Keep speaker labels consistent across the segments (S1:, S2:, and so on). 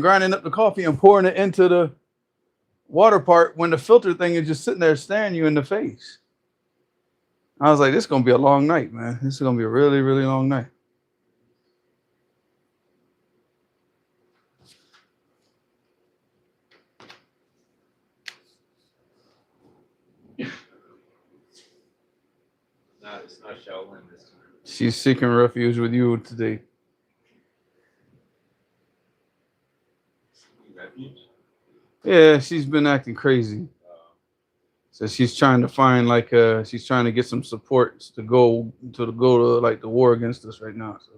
S1: grinding up the coffee and pouring it into the water part when the filter thing is just sitting there staring you in the face. I was like, this is gonna be a long night, man. This is gonna be a really, really long night.
S2: It's not Shaolin this time.
S1: She's seeking refuge with you today.
S2: Refuge?
S1: Yeah, she's been acting crazy. So she's trying to find she's trying to get some support to go to like the war against us right now. So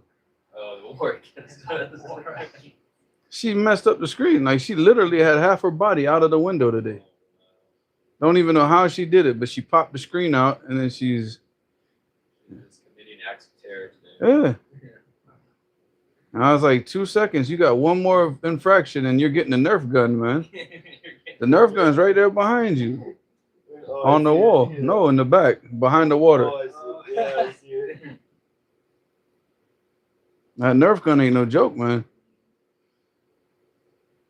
S2: The war against us.
S1: she messed up the screen. Like she literally had half her body out of the window today. Don't even know how she did it, but she popped the screen out and then she's
S2: committing acts of terror today.
S1: yeah. And I was like, 2 seconds, you got one more infraction and you're getting the Nerf gun, man. The Nerf gun's right there behind you. On the wall. No, in the back, behind the water.
S2: Oh, I see. Yeah, I see it.
S1: That Nerf gun ain't no joke, man.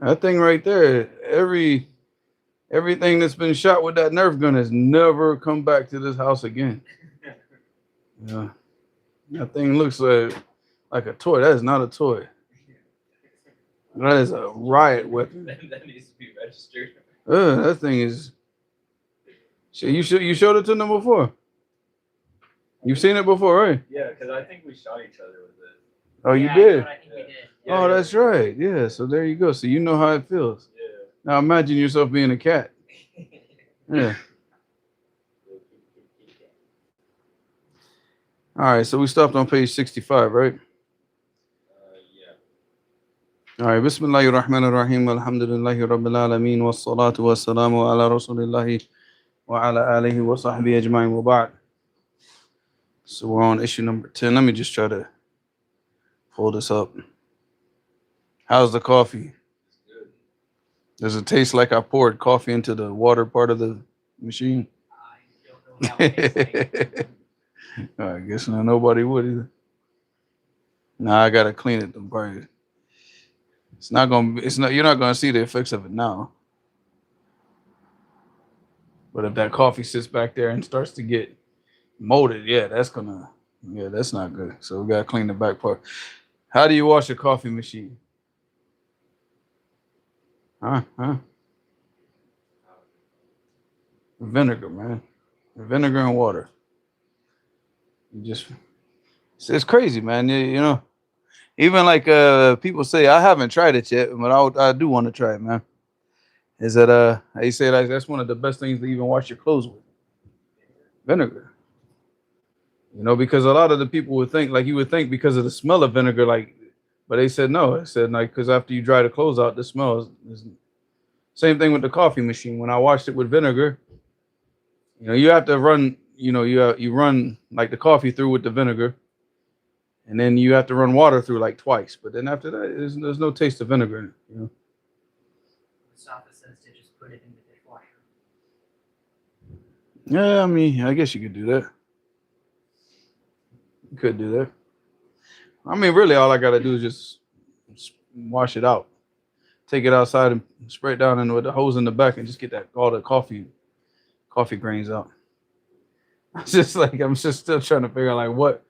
S1: That thing right there, everything that's been shot with that Nerf gun has never come back to this house again. Yeah. That thing looks like a toy. That is not a toy. That is a riot weapon.
S2: That needs to be registered.
S1: That thing is. You showed it to them before. You've seen it before, right?
S2: Yeah, because I think we shot each other with it.
S1: Oh, you did?
S3: I think we did.
S1: Oh, that's right. Yeah. So there you go. So you know how it feels.
S2: Yeah.
S1: Now imagine yourself being a cat. Yeah. All right. So we stopped on page 65, right?
S2: Yeah.
S1: All right. Bismillahir Rahmanir Rahim. Alhamdulillahi Rabbil Alameen. Wassalatu wassalamu ala Rasulillahi wa ala alihi wa sahbihi ajma'in wa ba'd. So we're on issue number 10. Let me just try to pull this up. How's the coffee?
S2: Good.
S1: Does it taste like I poured coffee into the water part of the machine?
S3: I don't know how it tastes like.
S1: I guess not. Nobody would either. Nah, I gotta clean it. Probably. It's not gonna. It's not. You're not gonna see the effects of it now. But if that coffee sits back there and starts to get molded, yeah, that's not good. So we gotta clean the back part. How do you wash a coffee machine? Huh? Vinegar, man. Vinegar and water. It's crazy, man. You know, even like people say, I haven't tried it yet, but I do want to try it, man. Is that they say that's one of the best things to even wash your clothes with. Vinegar. You know, because a lot of the people would think, like you would think because of the smell of vinegar, like, but they said no. They said like because after you dry the clothes out, the smell is same thing with the coffee machine. When I washed it with vinegar, you know, you have to run, you know, you run like the coffee through with the vinegar, and then you have to run water through like twice. But then after that, there's no taste of vinegar in it, you know.
S3: Safa says to just put it in the dishwasher.
S1: Yeah, I mean, I guess you could do that. You could do that. I mean, really, all I gotta do is just wash it out, take it outside and spray it down in with the hose in the back, and just get all the coffee grains out. I'm just still trying to figure out what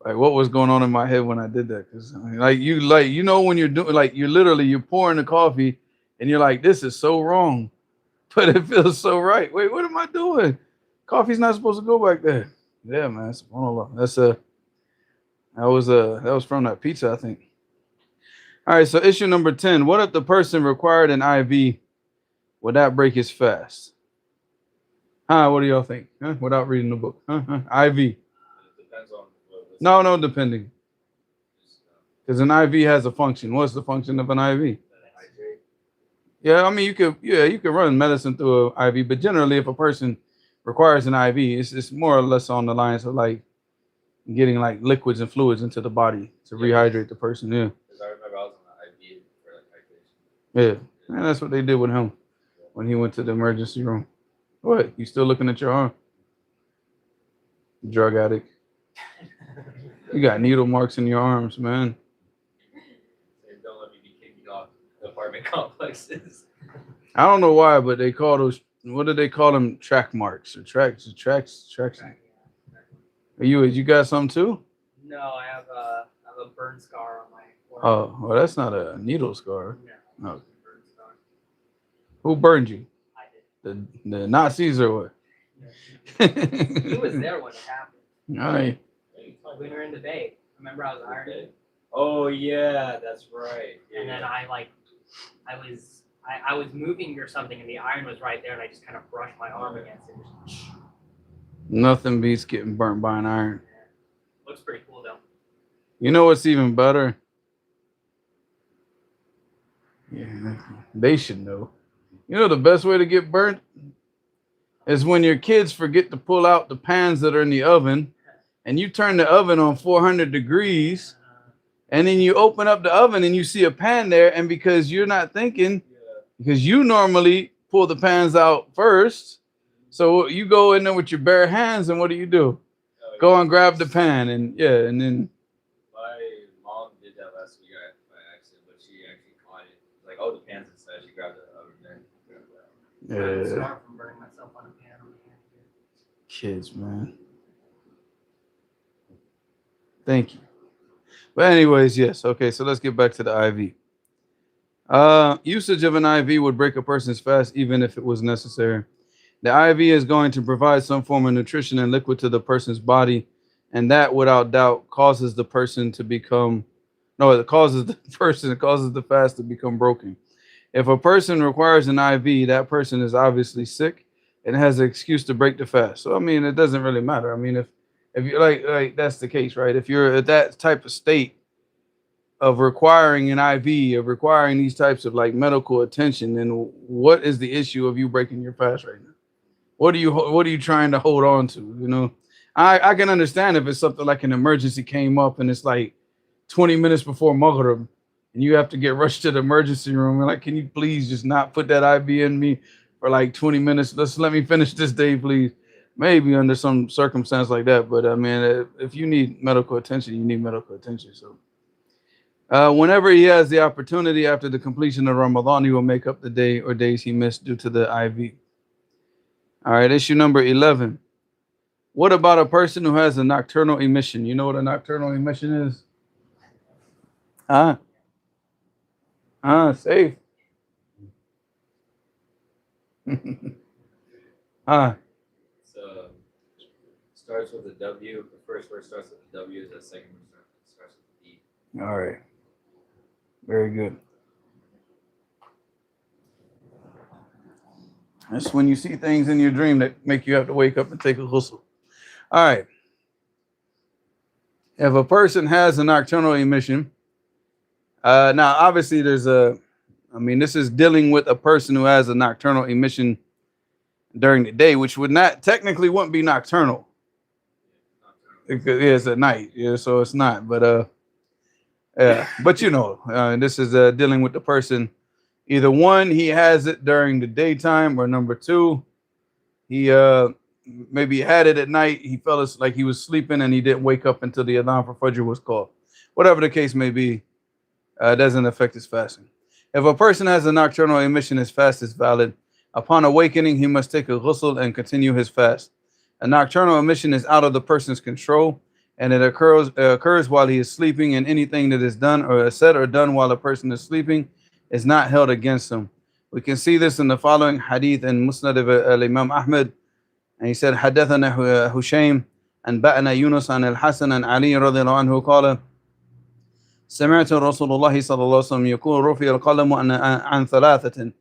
S1: was going on in my head when I did that. Because you know when you're doing you're pouring the coffee and you're like, this is so wrong, but it feels so right. Wait, what am I doing? Coffee's not supposed to go back there. Yeah, man. That's that was from that pizza, I think. All right, so issue number 10. What if the person required an IV? Would that break his fast? What do y'all think? Without reading the book. IV.
S2: It depends on
S1: No, depending. Because an IV has a function. What's the function of an IV? Yeah, I mean you could run medicine through an IV, but generally if a person requires an IV, it's more or less on the lines of like getting like liquids and fluids into the body to rehydrate the person. Yeah.
S2: Because I remember I was on the IV for like hydration.
S1: Yeah. And that's what they did with him when he went to the emergency room. What? You still looking at your arm? Drug addict. You got needle marks in your arms, man.
S2: Don't let me be kicked off the apartment. apartment complexes.
S1: I don't know why, but they call those. What do they call them? Track marks or tracks? You got some too?
S3: No, I have a burn scar on my forearm.
S1: Oh, well, that's not a needle scar.
S3: No.
S1: No.
S3: Burn scar.
S1: Who burned you?
S3: I did.
S1: The Nazis or what?
S3: He was there when it happened.
S1: All right.
S3: When we were in the bay. Remember I was ironing?
S2: Oh yeah, that's right. Yeah.
S3: And then I was moving or something, and the iron was right there, and I just kind of brushed my arm against it. Just,
S1: Nothing beats getting burnt by an iron.
S3: looks pretty cool though.
S1: You know what's even better? Yeah, they should know. You know the best way to get burnt is when your kids forget to pull out the pans that are in the oven, and you turn the oven on 400 degrees, and then you open up the oven and you see a pan there, and because you're not thinking, because you normally pull the pans out first, so you go in there with your bare hands, and what do? Go and grab the pan, and then.
S2: My mom did that last week by accident, but she actually caught it. Like, oh, the pan's inside. She grabbed the oven there.
S3: I'm
S1: Yeah,
S3: scarred from burning myself on a pan on the hand.
S1: kids, man. Thank you. But anyways, yes. Okay, so let's get back to the IV. Usage of an IV would break a person's fast even if it was necessary. The IV is going to provide some form of nutrition and liquid to the person's body, and that without doubt causes the person to become it causes the fast to become broken. If a person requires an IV, that person is obviously sick and has an excuse to break the fast. So I mean, it doesn't really matter. I mean, if you're like that's the case, right? If you're at that type of state of requiring an IV, of requiring these types of like medical attention, then what is the issue of you breaking your fast right now? What are you trying to hold on to? You know, I can understand if it's something like an emergency came up and it's like 20 minutes before Maghrib and you have to get rushed to the emergency room. And like, can you please just not put that IV in me for like 20 minutes? Let me finish this day, please. Maybe under some circumstance like that. But I mean, if you need medical attention, you need medical attention. So whenever he has the opportunity after the completion of Ramadan, he will make up the day or days he missed due to the IV. All right, issue number 11. What about a person who has a nocturnal emission? You know what a nocturnal emission is? Safe.
S2: So starts with a W. The first word starts with a W. The second word starts with a D.
S1: All right. Very good. That's when you see things in your dream that make you have to wake up and take a ghusl. All right. If a person has a nocturnal emission, now obviously this is dealing with a person who has a nocturnal emission during the day, which wouldn't be nocturnal. It's at night, so it's not. But but this is dealing with the person. Either one, he has it during the daytime, or number two, he maybe had it at night. He felt like he was sleeping and he didn't wake up until the adhan for Fajr was called. Whatever the case may be, doesn't affect his fasting. If a person has a nocturnal emission, his fast is valid. Upon awakening, he must take a ghusl and continue his fast. A nocturnal emission is out of the person's control, and it occurs while he is sleeping, and anything that is done or said or done while a person is sleeping is not held against him. We can see this in the following hadith in Musnad of Imam Ahmad. And he said, حدثنا هشيم أنبأنا يونس عن الحسن عن علي رضي الله عنه قال سمعت رسول الله صلى الله عليه وسلم يقول رفع القلم عن ثلاثة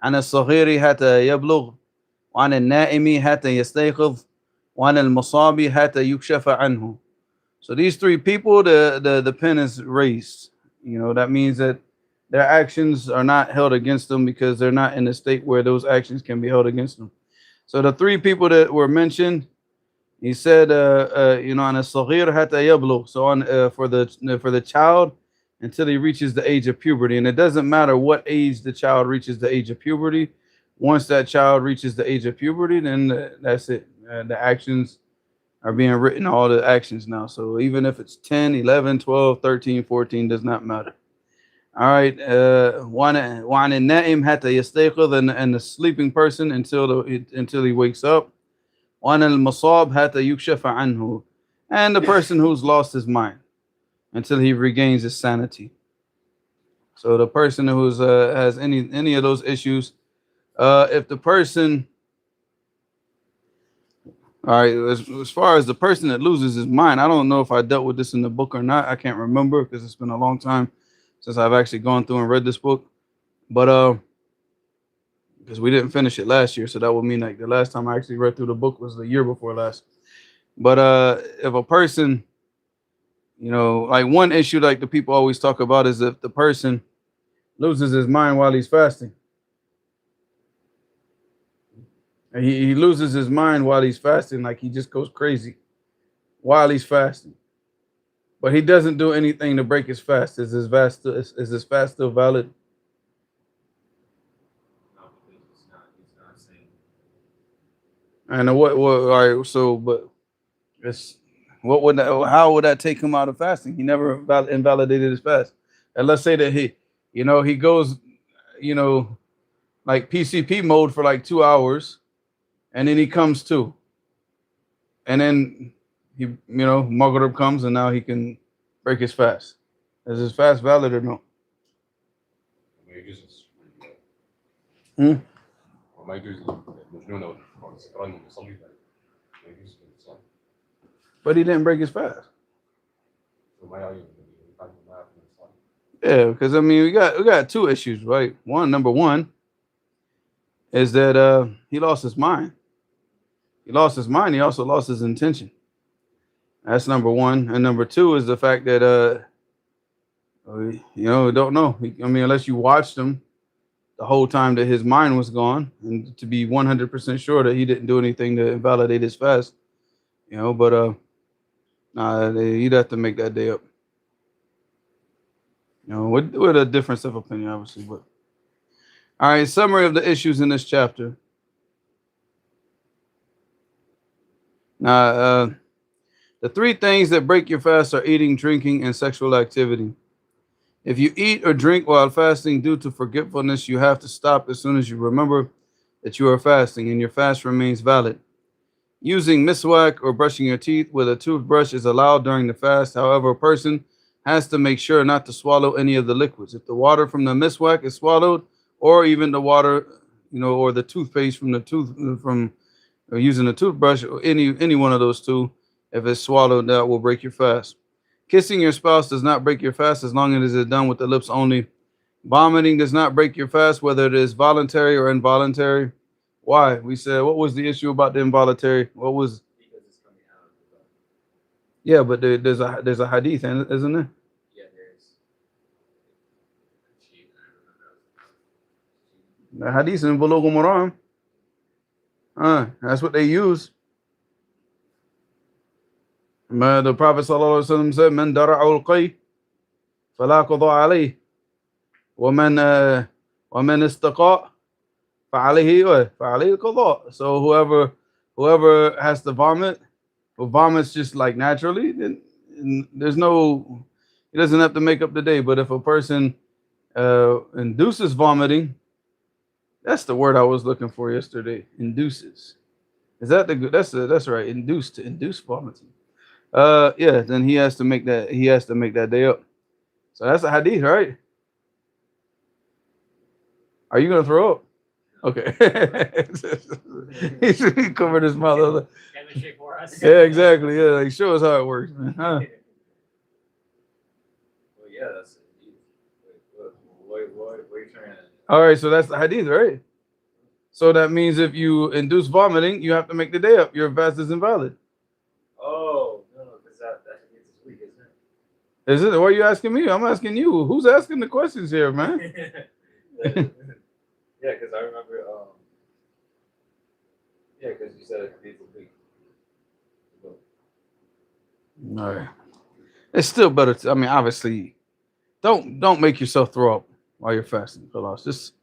S1: عن الصغير حتى يبلغ وعن النائم حتى يستيقظ وعن المصاب حتى يكشف عنه. So these three people, the pen is raised. That means that their actions are not held against them because they're not in a state where those actions can be held against them. So the three people that were mentioned, he said, on a saghir hatta yablugh. So for the child until he reaches the age of puberty, and it doesn't matter what age the child reaches the age of puberty. Once that child reaches the age of puberty, then that's it. The actions are being written, all the actions now. So even if it's 10, 11, 12, 13, 14, does not matter. All right. وعن النائم حتى يستيقظ, and the sleeping person until he wakes up. وعن المصاب حتى يكشف عنه, and the person who's lost his mind until he regains his sanity. So the person who's has any of those issues, if the person, all right, as far as the person that loses his mind, I don't know if I dealt with this in the book or not. I can't remember because it's been a long time since I've actually gone through and read this book. But because we didn't finish it last year, so that would mean like the last time I actually read through the book was the year before last. But if a person, like one issue like the people always talk about is if the person loses his mind while he's fasting. And he loses his mind while he's fasting, like he just goes crazy while he's fasting. But he doesn't do anything to break his fast. Is his fast still valid?
S2: No, because he's not saying.
S1: And what all right, so but it's how would that take him out of fasting? He never invalidated his fast. And let's say that he goes, like PCP mode for like 2 hours, and then he comes to, and then Maghrib comes, and now he can break his fast. Is his fast valid or no?
S4: ما يجوز
S1: Hmm?
S4: وما يجوز المجنون أو السكران يصلي ما يجوز الإنسان
S1: But he didn't break his fast.
S4: وما يعين ما يعرف الإنسان.
S1: Yeah, because I mean we got two issues, right? Number one is that he lost his mind. He lost his mind. He also lost his intention. That's number one. And number two is the fact that don't know. I mean, unless you watched him the whole time that his mind was gone, and to be 100% sure that he didn't do anything to invalidate his fast, but he'd have to make that day up. With a difference of opinion, obviously. But all right, summary of the issues in this chapter. Now, the three things that break your fast are eating, drinking, and sexual activity. If you eat or drink while fasting due to forgetfulness, you have to stop as soon as you remember that you are fasting and your fast remains valid. Using miswak or brushing your teeth with a toothbrush is allowed during the fast. However, a person has to make sure not to swallow any of the liquids. If the water from the miswak is swallowed, or even the water, or the toothpaste from using a toothbrush, or any one of those two, if it's swallowed, that will break your fast. Kissing your spouse does not break your fast as long as it is done with the lips only. Vomiting does not break your fast, whether it is voluntary or involuntary. Why? We said, what was the issue about the involuntary? What was?
S2: Because it's coming out of the body.
S1: Yeah, but there's a hadith, isn't there?
S2: Yeah, there is.
S1: The hadith in Bulugh al-Maram. That's what they use. The Prophet ﷺ said, "Man dara'u al-qay, fala qada alayh, wa man istaqa, fa'alayhi al-qada." So whoever has to vomit, who vomits just like naturally, then he doesn't have to make up the day. But if a person induces vomiting, that's the word I was looking for yesterday. Induces. Is that that's right? To induce vomiting. Yeah, then he has to make that day up. So that's a hadith, right? Are you gonna throw up? Okay. He covered his mouth.
S3: Demonstrate for us.
S1: Yeah, exactly. Yeah, like show us how it works, man. Huh?
S2: Well, yeah, that's indeed. Wait, what are you trying to?
S1: All right, so that's the hadith, right? So that means if you induce vomiting, you have to make the day up. Your fast is invalid.
S2: Oh no, because that hadith is weak, isn't it?
S1: Is it? Why are you asking me? I'm asking you. Who's asking the questions here, man?
S2: Yeah, because I remember. Yeah, because you said it hadith is weak.
S1: All right. It's still better. I mean, obviously, don't make yourself throw up while you're fasting. Just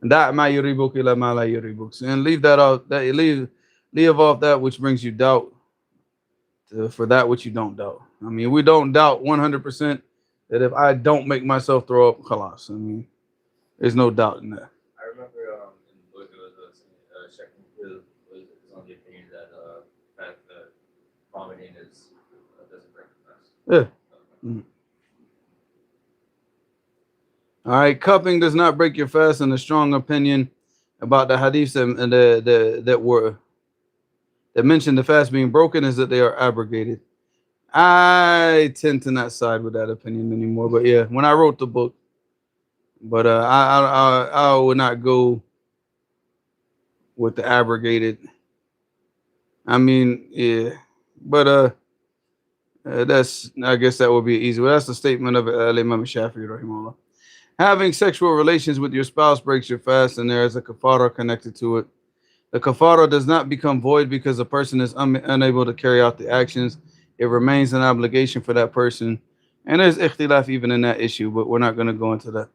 S1: that ma yuribuk ila ma la yuribuk, and leave that out. Leave off that which brings you doubt for that which you don't doubt. I mean, we don't doubt 100% that if I don't make myself throw up, khalas. I mean, there's no doubt in that.
S2: I remember in the book it was checking was on the opinion that vomiting is doesn't break the fast.
S1: Yeah. Mm. All right, cupping does not break your fast, and a strong opinion about the hadiths that mention the fast being broken is that they are abrogated. I tend to not side with that opinion anymore. But yeah, when I wrote the book, but I would not go with the abrogated. I mean, yeah, but that's I guess that would be easy. Well, that's the statement of Imam Shafi'i rahimahullah. Having sexual relations with your spouse breaks your fast, and there is a kafara connected to it. The kafara does not become void because a person is unable to carry out the actions. It remains an obligation for that person. And there's ikhtilaf even in that issue, but we're not going to go into that.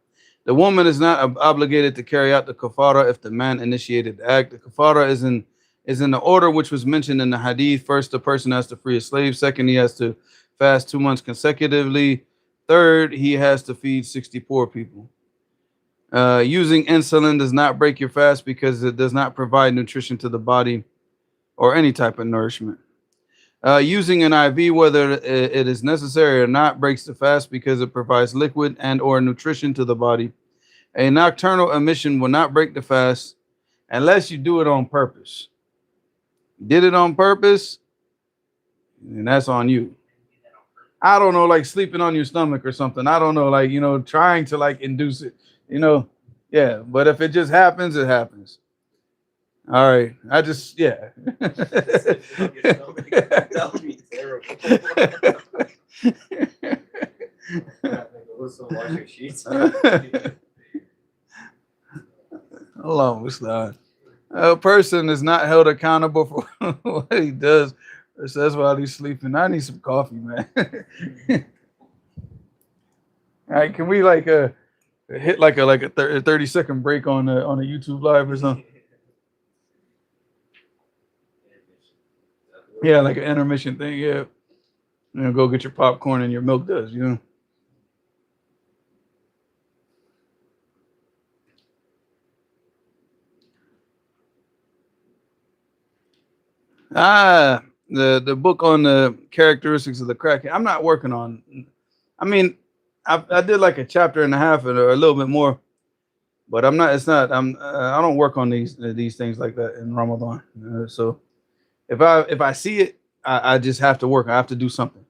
S1: The woman is not obligated to carry out the kafara if the man initiated the act. The kafara is in the order which was mentioned in the hadith. First, the person has to free a slave. Second, he has to fast 2 months consecutively. Third, he has to feed 60 poor people. Using insulin does not break your fast because it does not provide nutrition to the body or any type of nourishment. Using an IV, whether it is necessary or not, breaks the fast because it provides liquid and or nutrition to the body. A nocturnal emission will not break the fast unless you do it on purpose. Did it on purpose, and that's on you. I don't know, like sleeping on your stomach or something. I don't know, like, trying to like induce it, yeah. But if it just happens, it happens. All right. I just, yeah.
S2: That would be terrible. Wash your sheets.
S1: Allah Muslim. A person is not held accountable for what he does or says while he's sleeping. I need some coffee, man. All right, can we like hit like a 30-second break on a YouTube live or something? Yeah, like an intermission thing. Yeah, go get your popcorn and your milk does. The book on the characteristics of the crackhead. I'm not working on. I mean, I did like a chapter and a half or a little bit more, but I'm not. It's not. I don't work on these things like that in Ramadan. So if I see it, I just have to work. I have to do something.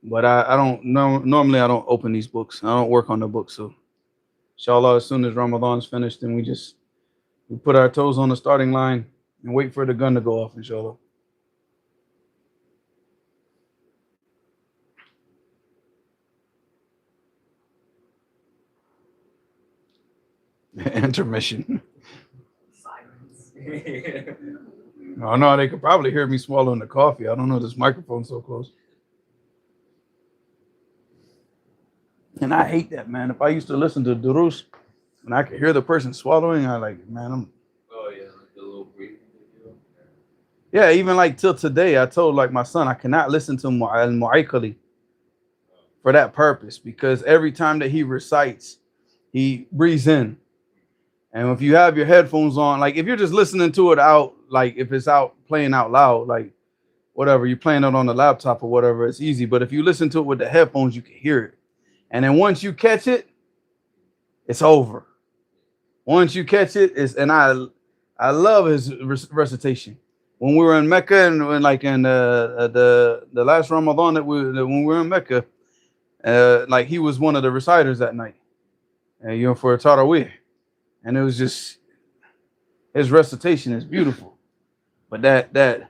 S1: But I don't know. Normally, I don't open these books. I don't work on the books. So, inshallah, as soon as Ramadan's finished, then we put our toes on the starting line and wait for the gun to go off, inshallah. Intermission.
S3: Silence.
S1: Oh no, they could probably hear me swallowing the coffee. I don't know. This microphone's so close. And I hate that, man. If I used to listen to Durus and I could hear the person swallowing, I like, man,
S2: Oh yeah, like the little breathing video.
S1: yeah, even like till today, I told like my son, I cannot listen to Mu'aykali for that purpose because every time that he recites, he breathes in. And if you have your headphones on, like if you're just listening to it out, like if it's out playing out loud, like whatever, you're playing it on the laptop or whatever, it's easy. But if you listen to it with the headphones, you can hear it. And then once you catch it, it's over. Once you catch it, and I love his recitation. When we were in Mecca and when, like in the last Ramadan when we were in Mecca, like he was one of the reciters that night, for Taraweeh. And it was just, his recitation is beautiful. But that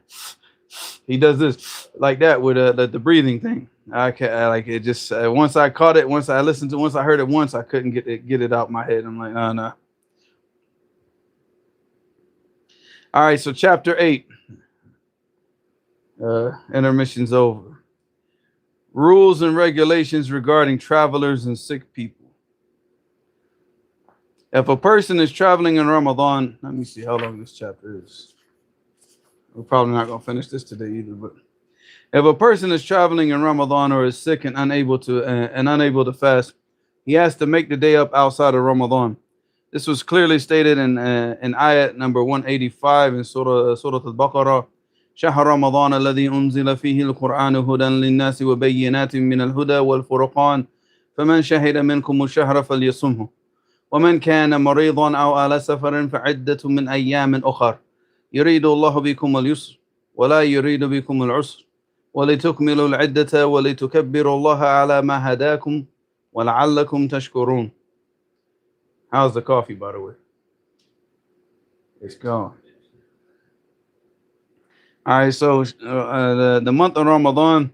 S1: he does this like that with the breathing thing. I like it just once I caught it, once I heard it once, I couldn't get it out my head. I'm like, no. All right, so chapter 8. Intermission's over. Rules and regulations regarding travelers and sick people. If a person is traveling in Ramadan, let me see how long this chapter is. We're probably not going to finish this today either, but If a person is traveling in Ramadan or is sick and unable to fast, he has to make the day up outside of Ramadan. This was clearly stated in ayat number 185 in Surah Al-Baqarah. شهر رمضان الذي أنزل فيه القرآن هدى للناس وبينات من الهدى والفرقان فمن شهد منكم الشهر فليصمه ومن كان مريضا أو على سفر فعدة من أيام أخر يريد الله بكم اليسر ولا يريد بكم العسر ولتكملوا العدة ولتكبروا الله على ما هداكم ولعلكم تشكرون. How's the coffee, by the way? It's gone. All right, so the month of Ramadan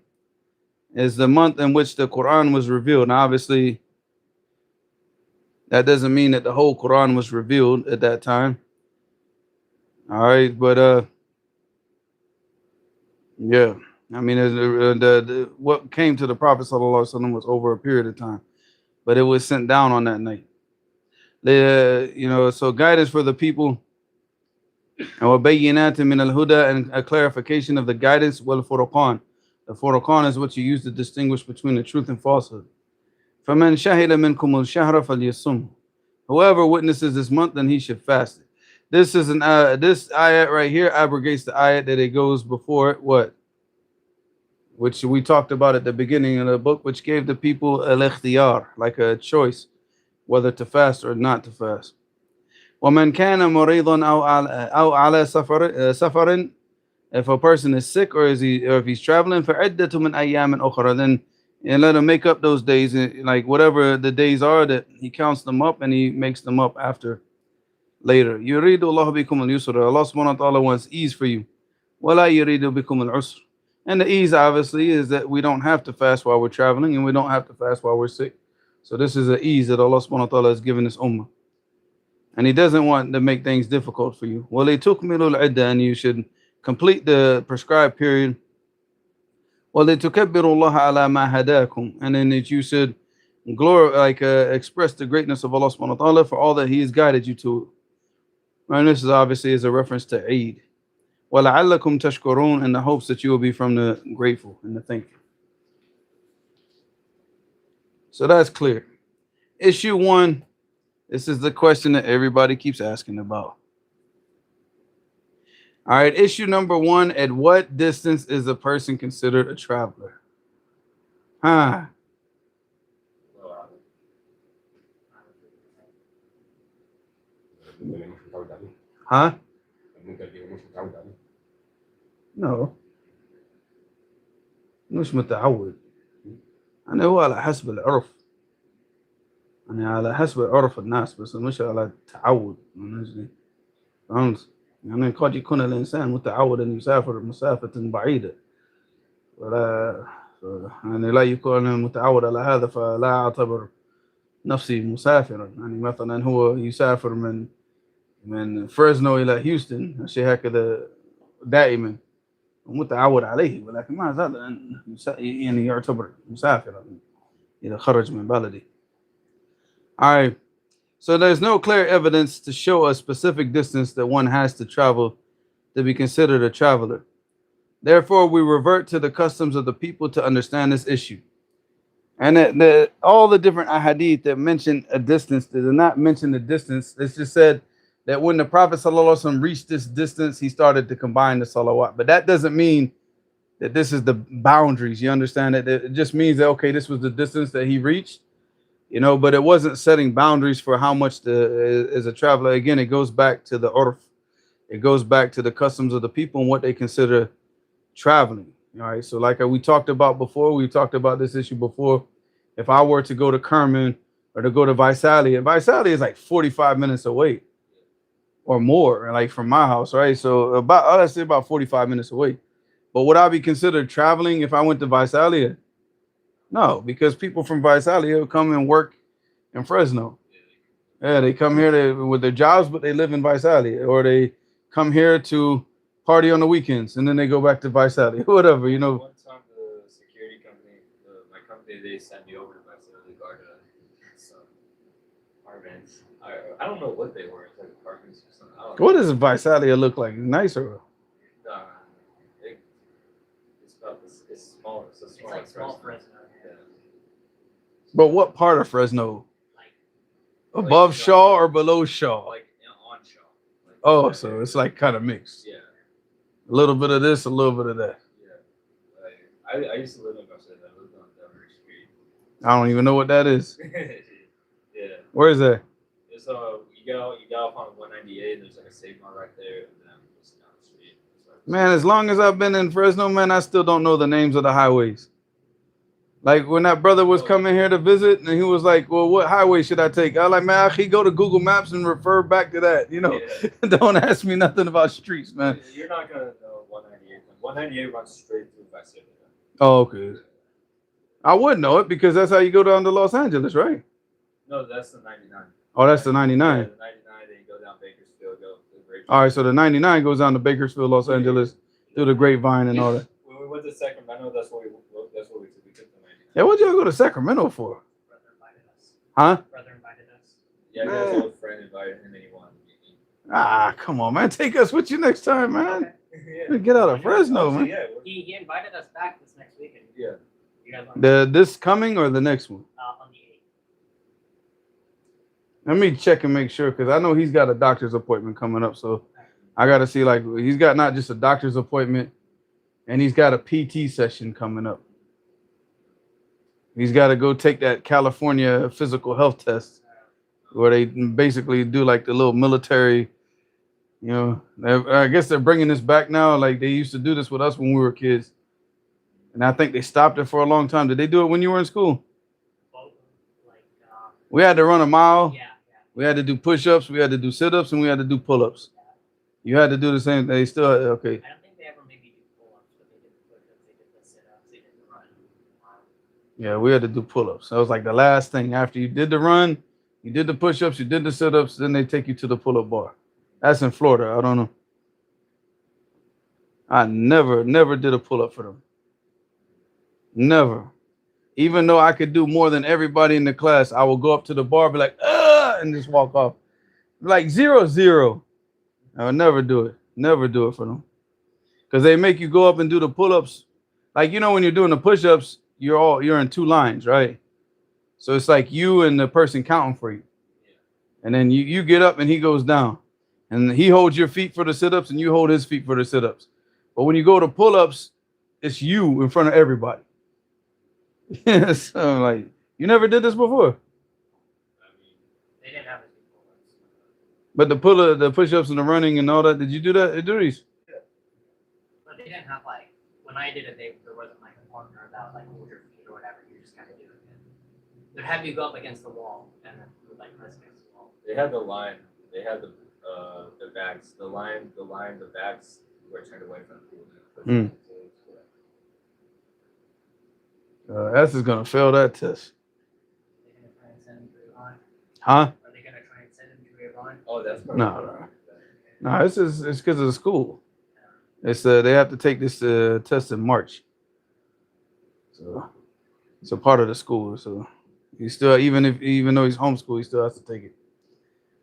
S1: is the month in which the Quran was revealed. Now, obviously, that doesn't mean that the whole Quran was revealed at that time. All right, but yeah, I mean, what came to the Prophet ﷺ was over a period of time, but it was sent down on that night. So guidance for the people, وَبَيِّنَاتٍ مِنَ الْهُدَى, and a clarification of the guidance, وَالْفُرْقَانِ. The Furqan is what you use to distinguish between the truth and falsehood. فَمَنْ شَهِدَ مِنْكُمُ الشَّهْرَ فَلْيَصُمْهُ. Whoever witnesses this month, then he should fast it. This is this ayat right here abrogates the ayat that it goes before it, what? Which we talked about at the beginning of the book, which gave the people al-ikhtiyar, like a choice, whether to fast or not to fast. وَمَنْ كَانَ مَرِيضًا أَوْ عَلَى سَفَرٍ. If a person is sick or if he's traveling, فَعِدَّةٌ مِنْ أَيَّامٍ أُخْرَى, then and let him make up those days, like whatever the days are, that he counts them up and he makes them up after later. يُرِيدُ اللَّهُ بِكُمُ الْيُسْرَ. Allah subhanahu wa ta'ala wants ease for you. وَلَا يُرِيدُ بِكُمُ الْعُسْرَ. And the ease obviously is that we don't have to fast while we're traveling and we don't have to fast while we're sick. So this is an ease that Allah subhanahu wa ta'ala has given this ummah. And he doesn't want to make things difficult for you. وَلِتُكْمِلُوا الْعِدَّةَ, and you should complete the prescribed period. وَلِتُكَبِّرُوا اللَّهَ عَلَى مَا هَدَاكُمْ, and then that you should express the greatness of Allah subhanahu wa ta'ala for all that he has guided you to. And this is obviously is a reference to Eid. وَلَعَلَّكُمْ تَشْكُرُونَ, in the hopes that you will be from the grateful and the thankful. So that's clear. Issue 1, this is the question that everybody keeps asking about. All right, issue number 1, at what distance is a person considered a traveler? Huh? Huh? No. مش متعود. أنا هو على حسب العرف. يعني على حسب عرف الناس بس مش على تعود. فهمت؟ يعني قد يكون الإنسان متعود أن يسافر مسافة بعيدة ولا يعني لا يكون متعود على هذا فلا أعتبر نفسي مسافرا. يعني مثلا هو يسافر من فريزنو إلى هيوستن شيء هكذا دائما ومتعود عليه ولكن مع ذلك يعني يعتبر مسافرا إذا خرج من بلده. All right. So there's no clear evidence to show a specific distance that one has to travel to be considered a traveler. Therefore, we revert to the customs of the people to understand this issue. And all the different ahadith that mention a distance, they did not mention the distance. It's just said that when the Prophet ﷺ reached this distance, he started to combine the salawat. But that doesn't mean that this is the boundaries. You understand that? It just means that, okay, this was the distance that he reached. But it wasn't setting boundaries for how much as a traveler. Again, it goes back to the urf. It goes back to the customs of the people and what they consider traveling. All right. So like we talked about before, we talked about this issue before. If I were to go to Kerman or to go to Visalia, and Visalia is like 45 minutes away or more, like from my house, right? So let's say about 45 minutes away. But would I be considered traveling if I went to Visalia? No, because people from Visalia come and work in Fresno. Yeah, they come here with their jobs, but they live in Visalia, or they come here to party on the weekends and then they go back to Visalia, whatever,
S2: One time, the security company, my company, they sent me over to Visalia to guard some apartments. I don't know what they were, like apartments or something. I don't know.
S1: What does Visalia look like? Nicer?
S2: It's about the
S3: It's like small Fresno.
S2: Yeah.
S1: But what part of Fresno?
S3: Like
S1: Above
S2: Like,
S1: Shaw or below Shaw?
S2: Like on Shaw. Like,
S1: Oh,
S2: that
S1: so
S2: area.
S1: it's like kind of mixed.
S2: Yeah.
S1: A little bit of this, a little bit of that.
S2: Yeah. Like, I used to live in Garcia. I lived on Denver Street.
S1: I don't even know what that is.
S2: Yeah.
S1: Where is that?
S2: It's you get off on 198. There's like a Save Mart right there, and then just down the street.
S1: Man, as long as I've been in Fresno, man, I still don't know the names of the highways. Like when that brother was coming here to visit, and he was like, "Well, what highway should I take?" I was like, "Man, he go to Google Maps and refer back to that." You know,
S2: Yeah.
S1: don't ask me nothing about streets, man.
S2: You're not gonna know 198. 198 runs straight through Vice City.
S1: Oh, okay. I would know it because that's how you go down to Los Angeles, right?
S2: No, that's the 99.
S1: Oh, that's the
S2: Yeah,
S1: 99.
S2: the 99. Then you go down Bakersfield, go to the Grapevine.
S1: All right, so the 99 goes down to Bakersfield, Los Angeles, through the Grapevine and all that.
S2: When we went to Sacramento, that's what we took. We took the 99.
S1: Yeah, what'd y'all go to Sacramento for?
S3: brother invited us.
S1: Huh?
S3: Brother invited us.
S2: Yeah,
S1: Man.
S2: his old friend invited him, and he wanted to meet me.
S1: Ah, come on, man. Take us with you next time, man.
S2: Yeah.
S1: Get out of Fresno, man.
S2: Yeah.
S3: He invited us back this next weekend.
S2: Yeah.
S3: You guys want
S1: This coming or the next one?
S3: on the 8th.
S1: Let me check and make sure because I know he's got a doctor's appointment coming up. So I got to see, like, he's got not just a doctor's appointment, and he's got a PT session coming up. He's got to go take that California physical health test where they basically do like the little military, you know, I guess they're bringing this back now. Like they used to do this with us when we were kids. And I think they stopped it for a long time. Did they do it when you were in school?
S3: Well, like,
S1: We had to run a mile.
S3: yeah.
S1: We had to do push-ups. We had to do sit-ups, and we had to do pull-ups. You had to do the same. They still okay.
S3: I don't think they ever made me do pull-ups, but they did the push-ups, they did the sit-ups, they did the run.
S1: Yeah, we had to do pull-ups. That was like the last thing. After you did the run, you did the push-ups, you did the sit-ups, then they take you to the pull-up bar. That's in Florida. I don't know. I never did a pull-up for them. Never. Even though I could do more than everybody in the class, I will go up to the bar, be like, and just walk off. Like 0-0. I would never do it. Never do it for them. Because they make you go up and do the pull-ups. Like, you know, when you're doing the push-ups, you're in two lines, right? So it's like you and the person counting for you. And then you get up and he goes down. And he holds your feet for the sit-ups and you hold his feet for the sit-ups. But when you go to pull-ups, it's you in front of everybody. So like, you never did this before.
S3: They didn't have any pull-ups.
S1: But the push-ups and the running and all that, did you do that, Idris?
S3: But they didn't have like, when I did it, there wasn't like a partner that like hold your feet or whatever. You just kind of do it. They'd have you go up against the wall and then you would like press against the wall.
S2: They had the line. They had the bags. The bags were turned away from the pool.
S1: S is gonna fail that test.
S3: Are they gonna try and send him to a line?
S1: Huh?
S3: Are they gonna try and send him to a line?
S2: Oh, that's
S1: No, it's because of the school. It's they have to take this test in March. So it's a part of the school. So he still, even though he's homeschooled, he still has to take it.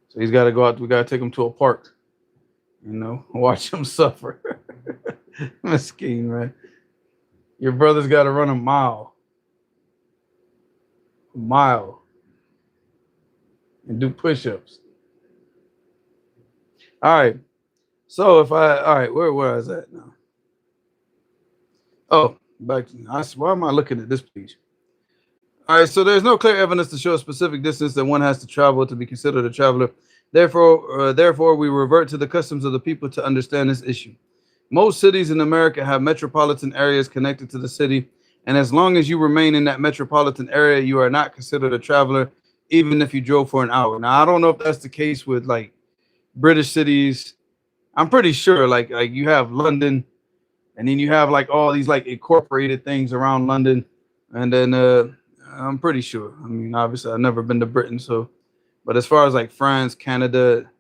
S1: So he's got to go out. We got to take him to a park, you know, watch him suffer. Mesquite, man. Your brother's got to run a mile, and do push-ups. All right. So all right, where was that now? Oh, back to, why am I looking at this page? All right, so there's no clear evidence to show a specific distance that one has to travel to be considered a traveler. Therefore, we revert to the customs of the people to understand this issue. Most cities in America have metropolitan areas connected to the city, and as long as you remain in that metropolitan area, you are not considered a traveler, even if you drove for an hour. Now, I don't know if that's the case with like British cities. I'm pretty sure like you have London, and then you have like all these like incorporated things around London, and then I'm pretty sure. I mean, obviously, I've never been to Britain, so. But as far as like France, Canada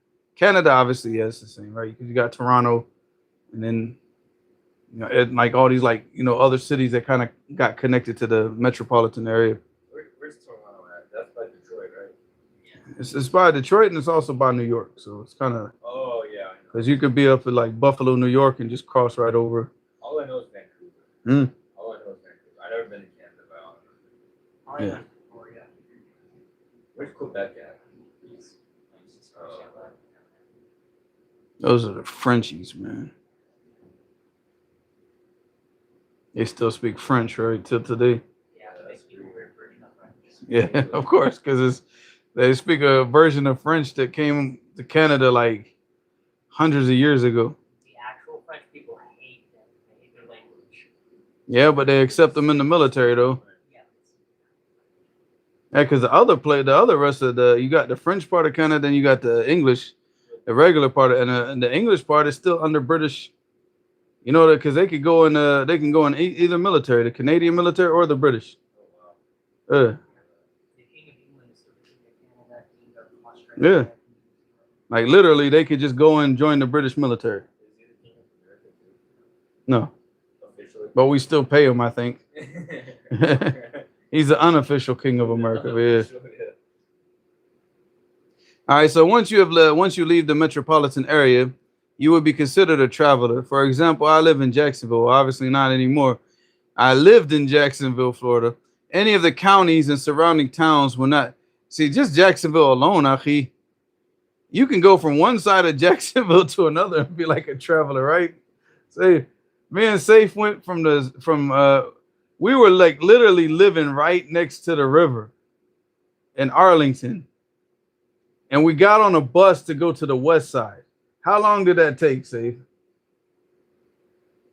S1: obviously, yeah, it's the same, right? Because you got Toronto, and then you know, like all these like other cities that kind of got connected to the metropolitan area.
S2: Where's Toronto at? That's by Detroit, right?
S1: It's by Detroit and it's also by New York, so it's kind of.
S2: Oh yeah.
S1: Because you could be up at like Buffalo, New York, and just cross right over.
S2: All I know is Vancouver. All I know is Vancouver. I've never been
S1: Yeah.
S2: Where's Quebec at?
S1: Those are the Frenchies, man. They still speak French, right, till today.
S3: Yeah,
S2: that's
S3: people weird version of French.
S1: Yeah, of course, because they speak a version of French that came to Canada like hundreds of years ago.
S3: The actual French people hate them. They hate their language.
S1: Yeah, but they accept them in the military though.
S3: Yeah.
S1: Yeah, because the other rest of you got the French part of Canada, and you got the English, the regular part, and the English part is still under British. You know that because they can go in either military, the Canadian military or the British.
S3: The King of England is the King of Canada, King of Australia.
S1: Yeah. Like literally, they could just go and join the British military. No, but we still pay him, I think. He's the unofficial king of America. Yeah. All right. So once you leave the metropolitan area, you would be considered a traveler. For example, I live in Jacksonville. Obviously not anymore. I lived in Jacksonville, Florida. Any of the counties and surrounding towns will not see. Just Jacksonville alone, Achi. You can go from one side of Jacksonville to another and be like a traveler, right? Say, me and Safe went we were like literally living right next to the river in Arlington. And we got on a bus to go to the west side. How long did that take, Safe?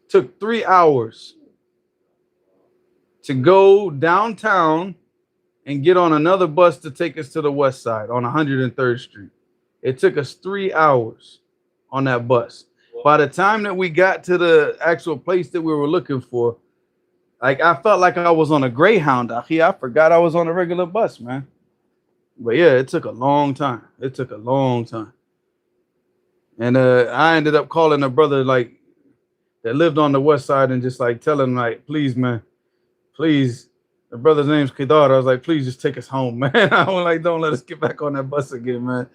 S1: Took 3 hours to go downtown and get on another bus to take us to the west side on 103rd Street. It took us 3 hours on that bus. By the time that we got to the actual place that we were looking for, like I felt like I was on a Greyhound. I forgot I was on a regular bus, man. But yeah, it took a long time. And I ended up calling a brother like that lived on the west side and just like telling him like, please, man, please. The brother's name's Kedar. I was like, please just take us home, man. I was like, don't let us get back on that bus again, man.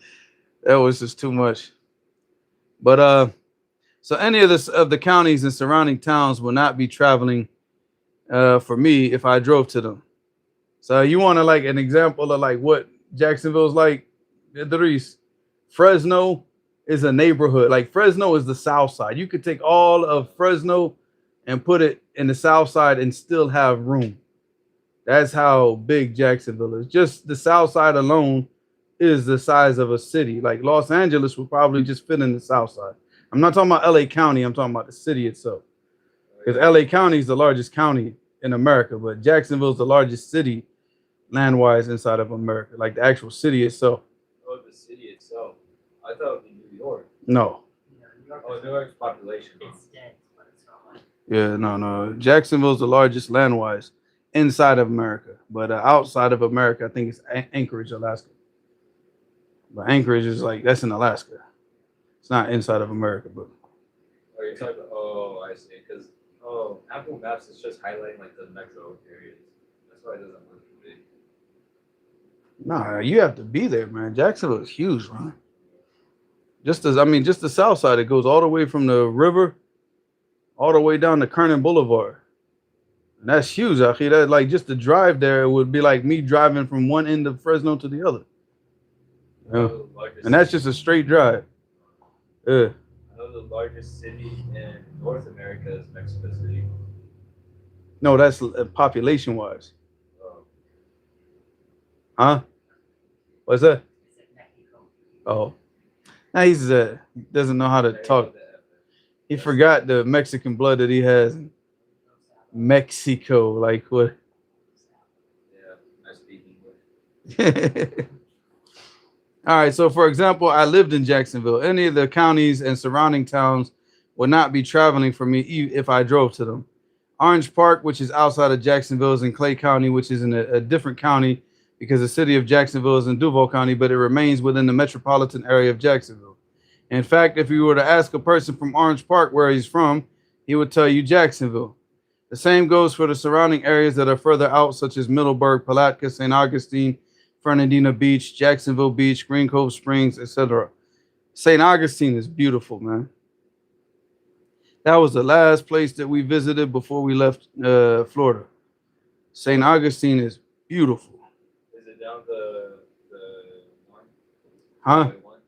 S1: That was just too much. But so any of the counties and surrounding towns will not be traveling for me if I drove to them. So you want to like an example of like what Jacksonville's like, Idris? Fresno is a neighborhood. Like Fresno is the south side. You could take all of Fresno and put it in the south side and still have room. That's how big Jacksonville is. Just the south side alone is the size of a city. Like Los Angeles would probably just fit in the south side. I'm not talking about LA County. I'm talking about the city itself. Because LA County is the largest county in America, but Jacksonville is the largest city land-wise inside of America, like the actual city itself.
S2: Oh, the city itself. I thought it was New York.
S1: No.
S2: Oh, New York's population.
S3: It's dense, but it's not like.
S1: Yeah, no. Jacksonville's the largest land-wise inside of America, but outside of America, I think it's Anchorage, Alaska. But Anchorage is like, that's in Alaska. It's not inside of America, but.
S2: Oh, you're talking about, oh, I see. Because, Apple Maps is just highlighting like the metro areas. That's why it doesn't look big.
S1: Nah, you have to be there, man. Jacksonville is huge, man. Just the south side, it goes all the way from the river, all the way down to Kernan Boulevard. And that's huge, actually. That like just to drive there, it would be like me driving from one end of Fresno to the other. Yeah. And that's just a straight drive. Yeah.
S2: I know the largest city in North America is Mexico City.
S1: No, that's population wise. Huh? What's that? Oh. Now he doesn't know how to talk. He forgot the Mexican blood that he has. Mexico, like what?
S2: Yeah, I speak English.
S1: All right, so for example, I lived in Jacksonville. Any of the counties and surrounding towns would not be traveling for me if I drove to them. Orange Park, which is outside of Jacksonville, is in Clay County, which is in a different county because the city of Jacksonville is in Duval County, but it remains within the metropolitan area of Jacksonville. In fact, if you were to ask a person from Orange Park where he's from, he would tell you Jacksonville. The same goes for the surrounding areas that are further out, such as Middleburg, Palatka, St. Augustine, Fernandina Beach, Jacksonville Beach, Green Cove Springs, etc. St. Augustine is beautiful, man. That was the last place that we visited before we left Florida. St. Augustine is Beautiful.
S2: Is it down the one?
S1: Huh?
S2: Highway 1?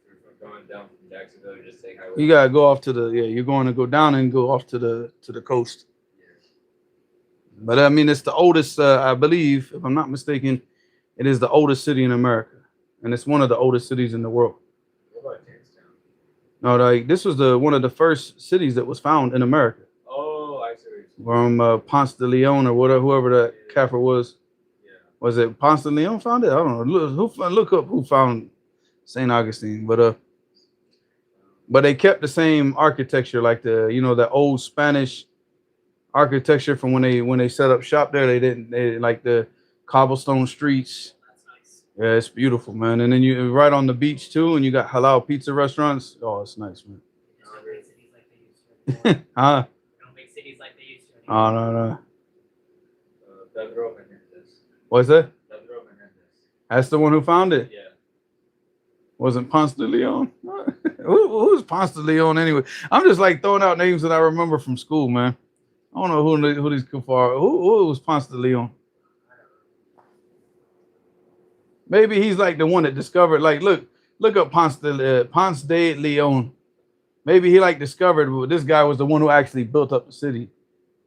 S2: If you're going down from Jacksonville, you just take highway.
S1: You gotta go off to the You're going to go down and go off to the coast. But I mean, it's the oldest. I believe, if I'm not mistaken, it is the oldest city in America, and it's one of the oldest cities in the world.
S2: What about Jamestown?
S1: No, like this was one of the first cities that was found in America.
S2: Oh, I see.
S1: From Ponce de Leon or whatever, whoever that Kaffir was.
S2: Yeah.
S1: Was it Ponce de Leon found it? I don't know. Look up who found St. Augustine, but they kept the same architecture, like the old Spanish architecture from when they set up shop there. They like the cobblestone streets.
S3: That's nice.
S1: Yeah, it's beautiful, man. And then you right on the beach too, and you got halal pizza restaurants. Oh, it's nice, man.
S3: They don't make cities like they used to anymore.
S1: Huh?
S3: They don't make cities like they used to
S1: Oh,
S3: anymore.
S1: no.
S2: Pedro Menendez.
S1: What's that?
S2: Pedro Menendez.
S1: That's the one who found it.
S2: Yeah.
S1: Wasn't Ponce de Leon? Who's Ponce de Leon anyway? I'm just like throwing out names that I remember from school, man. I don't know who these Kufar. Who was Ponce de Leon? Maybe he's like the one that discovered. Like, look up Ponce de Leon. Maybe he like discovered. But this guy was the one who actually built up the city,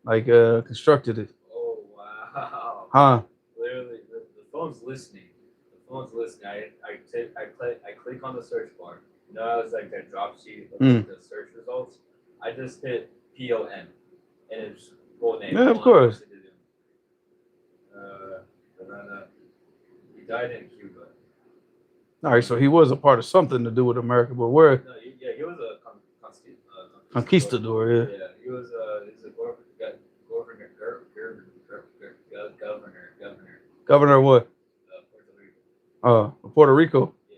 S1: like constructed it.
S2: Oh wow.
S1: Huh?
S2: Literally, the phone's listening. The phone's listening. I click on the search bar. You know, I was like that drop sheet of the search results. I just hit PON, and it's full name.
S1: Yeah, of course.
S2: He died in Cuba.
S1: All right, so he was a part of something to do with America, but where?
S2: No, he was a
S1: Conquistador, yeah.
S2: Yeah, he was a governor.
S1: Governor of what?
S2: Puerto Rico.
S1: Puerto Rico.
S2: Yeah.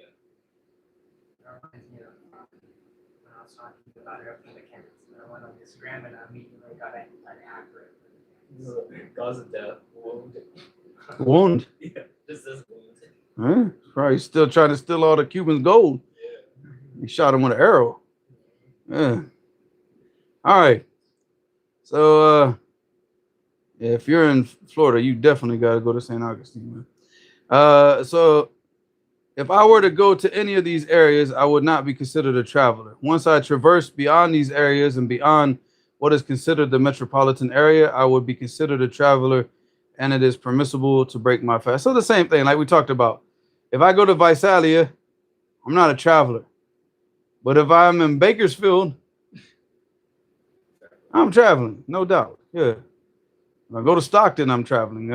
S3: That reminds me of when I was talking about everything the candidates. I went on Instagram and I immediately got an accurate.
S2: Cause of death. Wound.
S1: Wound.
S2: Yeah, just this wound.
S1: Huh? Probably still trying to steal all the Cubans' gold.
S2: Yeah.
S1: He shot him with an arrow. Yeah. All right. So yeah, if you're in Florida, you definitely got to go to St. Augustine, man. So if I were to go to any of these areas, I would not be considered a traveler. Once I traverse beyond these areas and beyond what is considered the metropolitan area, I would be considered a traveler, and it is permissible to break my fast. So the same thing, like we talked about. If I go to Visalia, I'm not a traveler. But if I'm in Bakersfield, I'm traveling, no doubt. Yeah. If I go to Stockton, I'm traveling.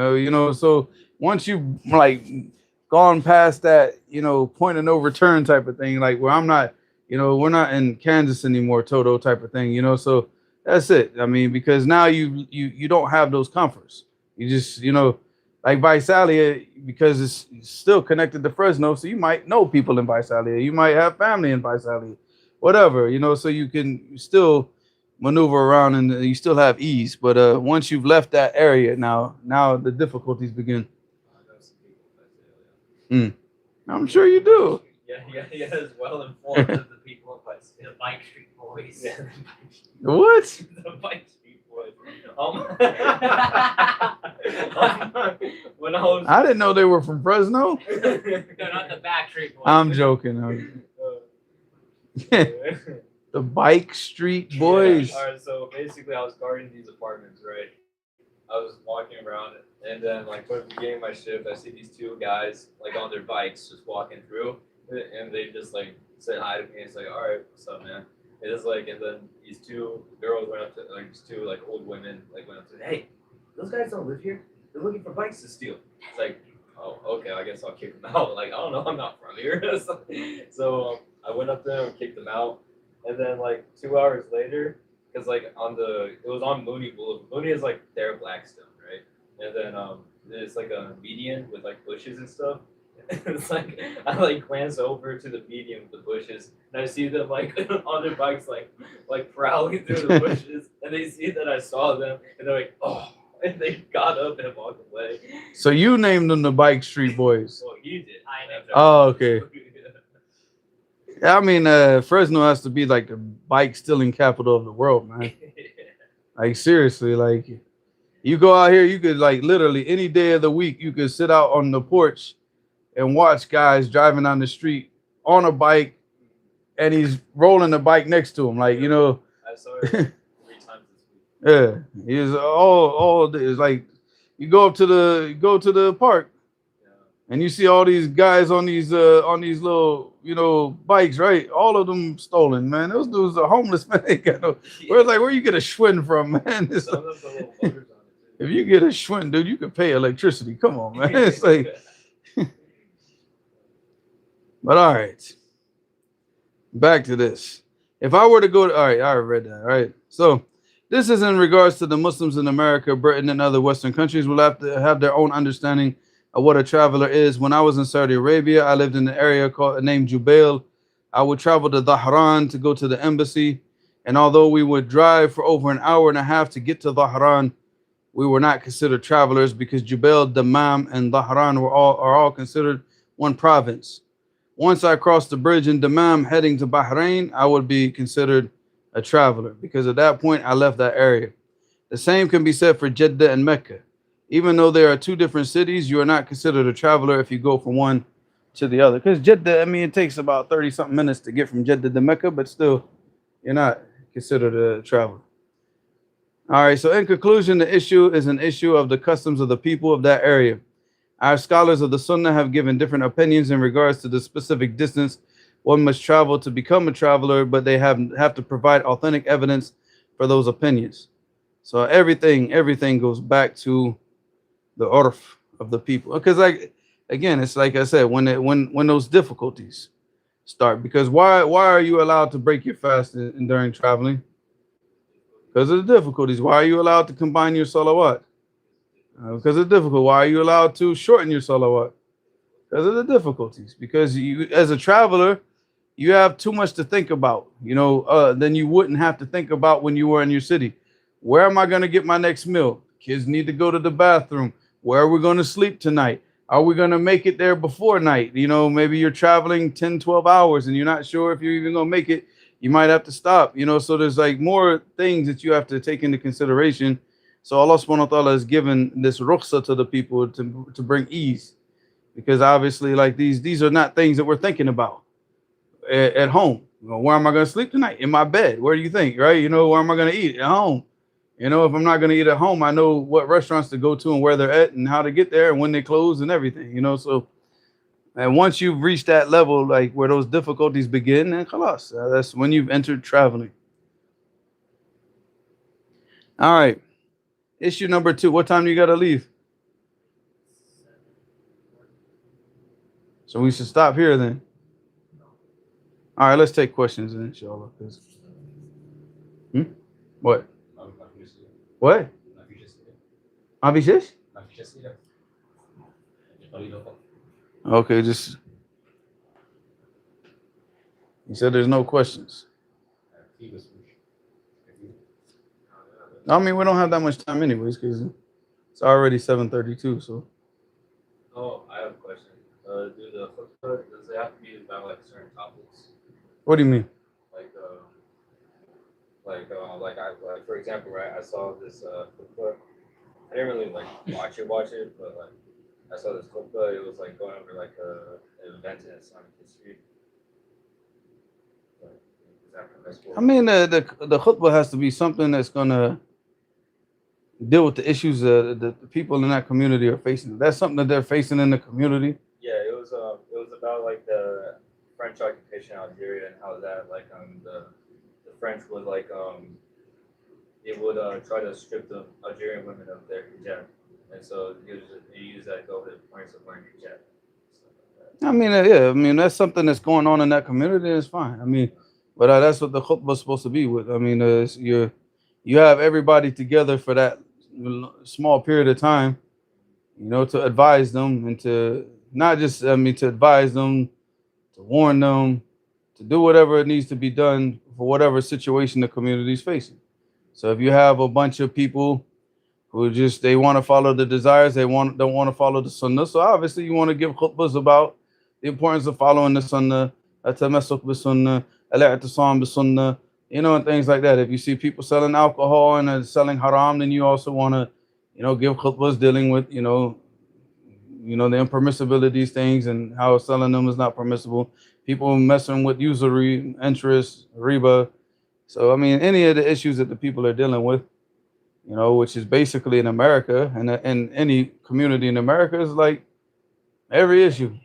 S1: So once you've like gone past that, point of no return type of thing, like where I'm not, we're not in Kansas anymore, Toto type of thing, so that's it. I mean, because now you don't have those comforts. You just, like Visalia, because it's still connected to Fresno, so you might know people in Visalia. You might have family in Visalia, whatever, so you can still maneuver around and you still have ease. But once you've left that area, now the difficulties begin.
S2: I know some people in Visalia.
S1: I'm sure you do.
S2: Yeah, is well informed of the people in Visalia.
S3: The Bike Street Boys.
S2: Yeah,
S1: What?
S2: the Bike Street Boys. When I was,
S1: I didn't know they were from Fresno.
S3: No, not the Back Street Boys.
S1: I'm joking. The Bike Street Boys.
S2: Yeah, all right, so basically, I was guarding these apartments, right? I was walking around, and then like at the beginning of my shift, I see these two guys like on their bikes just walking through, and they just like said hi to me. It's like, all right, what's up, man? It is like, and then these two girls went up to like these two like old women like went up to, hey, those guys don't live here. They're looking for bikes to steal. It's like, oh, okay, I guess I'll kick them out. Like, I don't know, I'm not from here. So I went up there and kicked them out. And then like 2 hours later, because like it was on Mooney Boulevard. Mooney is like their Blackstone, right? And then there's like a median with like bushes and stuff. It's like I like glance over to the median with the bushes, and I see them like on their bikes, like prowling through the bushes, and they see that I saw them, and they're like, oh, and they got up and walked away.
S1: So you named them the Bike Street Boys.
S2: Well, you did.
S3: I named
S1: Oh, okay. I mean, Fresno has to be like the bike stealing capital of the world, man. Like seriously, like You go out here, you could like literally any day of the week, you could sit out on the porch and watch guys driving down the street on a bike, and he's rolling the bike next to him, like
S2: I saw it like 3 times this week.
S1: yeah, he's all day. It's like you go to the park
S2: Yeah.
S1: and you see all these guys on these little bikes, right? All of them stolen, man. Those dudes are homeless, man. They got no. Where you get a Schwinn from, man? It's
S2: Some of them have little butters on it too.
S1: if you get a Schwinn, dude, you can pay electricity. Come on, man. It's like, but all right. Back to this. If I were to go to, all right, I already read that. All right. So this is in regards to the Muslims in America, Britain, and other Western countries will have to have their own understanding of what a traveler is. When I was in Saudi Arabia, I lived in an area named Jubail. I would travel to Dhahran to go to the embassy. And although we would drive for over an hour and a half to get to Dhahran, we were not considered travelers because Jubail, Dammam, and Dhahran are all considered one province. Once I crossed the bridge in Dammam heading to Bahrain, I would be considered a traveler because at that point I left that area. The same can be said for Jeddah and Mecca. Even though there are two different cities, you are not considered a traveler if you go from one to the other. Because Jeddah, I mean, it takes about 30-something minutes to get from Jeddah to Mecca, but still, you're not considered a traveler. All right, so in conclusion, the issue is an issue of the customs of the people of that area. Our scholars of the Sunnah have given different opinions in regards to the specific distance one must travel to become a traveler, but they have to provide authentic evidence for those opinions. So everything goes back to the urf of the people. Because it's like I said, when those difficulties start, because why are you allowed to break your fast during traveling? Because of the difficulties. Why are you allowed to combine your salawat? Because it's difficult. Why are you allowed to shorten your salawat? Because of the difficulties. Because you, as a traveler, you have too much to think about, than you wouldn't have to think about when you were in your city. Where am I going to get my next meal? Kids need to go to the bathroom. Where are we going to sleep tonight? Are we going to make it there before night? Maybe you're traveling 10, 12 hours and you're not sure if you're even going to make it. You might have to stop, so there's like more things that you have to take into consideration. So Allah subhanahu wa ta'ala has given this rukhsa to the people to bring ease, because obviously like these are not things that we're thinking about at home. Where am I going to sleep tonight? In my bed. Where do you think, right? Where am I going to eat? At home. If I'm not going to eat at home, I know what restaurants to go to and where they're at and how to get there and when they close and everything, so. And once you've reached that level, like where those difficulties begin, then khalas, that's when you've entered traveling. All right. Issue number 2. What time do you got to leave? So we should stop here then. All right, let's take questions then, inshallah. What? What? Avishesh? Okay, just. He said there's no questions. I mean, we don't have that much time anyways, because it's already 7:32. So.
S2: Oh, I have a question. Do the khutbah, does it have to be about like certain topics?
S1: What do you mean?
S2: Like for example, right? I saw this khutbah. I didn't really watch it, but like I saw this khutbah. It was like going over like an event in Islamic history.
S1: I mean, the khutbah has to be something that's gonna deal with the issues the people in that community are facing. That's something that they're facing in the community.
S2: Yeah, it was about like the French occupation in Algeria and how that the French would they would try to strip the Algerian women of their hijab, and so they use that to go to the points of wearing hijab.
S1: I mean, yeah, I mean that's something that's going on in that community. It's fine. I mean, but that's what the khutbah is supposed to be with. I mean, you have everybody together for that small period of time, to advise them and to not just, to advise them, to warn them, to do whatever it needs to be done for whatever situation the community is facing. So if you have a bunch of people who they want to follow the desires, don't want to follow the sunnah, so obviously you want to give khutbahs about the importance of following the sunnah, at-tamassuk bis-sunnah, al-i'tisam bis-sunnah, and things like that. If you see people selling alcohol and selling haram, then you also want to, give khutbahs dealing with, the impermissibility of these things and how selling them is not permissible. People messing with usury, interest, riba. So I mean, any of the issues that the people are dealing with, which is basically in America and in any community in America is like every issue.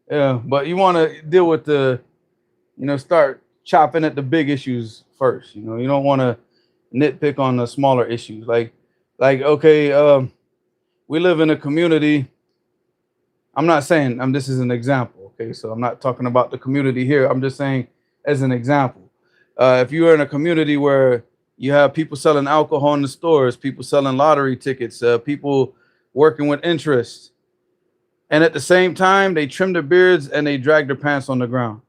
S1: Yeah, but you want to deal with start chopping at the big issues first. You don't want to nitpick on the smaller issues. Like okay, we live in a community. I'm not saying this is an example. Okay, so I'm not talking about the community here. I'm just saying as an example. If you are in a community where you have people selling alcohol in the stores, people selling lottery tickets, people working with interest, and at the same time they trim their beards and they drag their pants on the ground.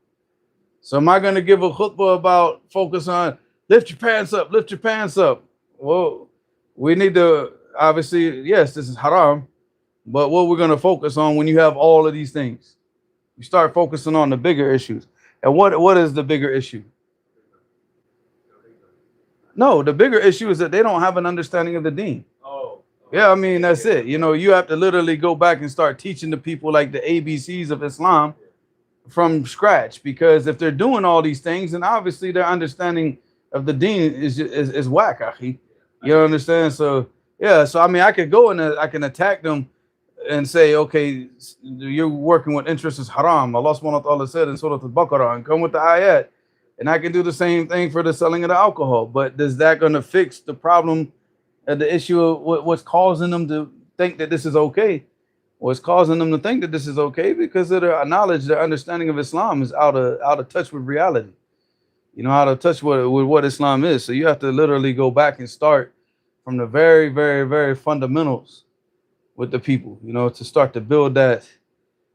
S1: So am I going to give a khutbah about focus on lift your pants up, lift your pants up? Well, we need to obviously, yes, this is haram, but what we're going to focus on when you have all of these things, you start focusing on the bigger issues. And what is the bigger issue? No, the bigger issue is that they don't have an understanding of the deen.
S2: Oh.
S1: Yeah, I mean, that's it. You have to literally go back and start teaching the people like the ABCs of Islam from scratch, because if they're doing all these things, then obviously their understanding of the deen is whack, akhi. You understand? So yeah, so I mean, I could go and I can attack them and say, okay, you're working with interest is haram. Allah subhanahu wa ta'ala said in Surah Al-Baqarah, and come with the ayat. And I can do the same thing for the selling of the alcohol. But is that going to fix the problem and the issue of what's causing them to think that this is okay? What's causing them to think that this is okay? Because of their knowledge, their understanding of Islam is out of touch with reality. Out of touch with what Islam is. So you have to literally go back and start from the very, very, very fundamentals with the people, to start to build that,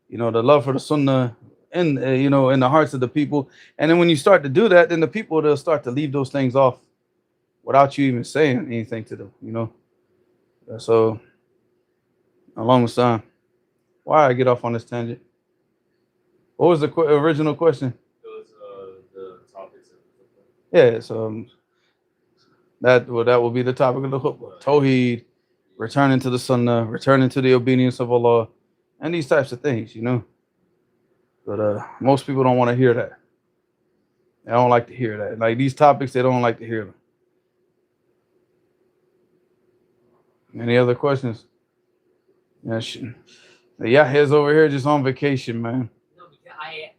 S1: the love for the sunnah in in the hearts of the people. And then when you start to do that, then the people, they'll start to leave those things off without you even saying anything to them. So along with time, why I get off on this tangent? What was the original question?
S2: It was the topics of
S1: Yeah, so that will be the topic of the khutbah. Tawheed, returning to the sunnah, returning to the obedience of Allah, and these types of things, But most people don't want to hear that. They don't like to hear that. Like these topics, they don't like to hear them. Any other questions? Yeah, Yahya's over here just on vacation, man.
S3: No, because I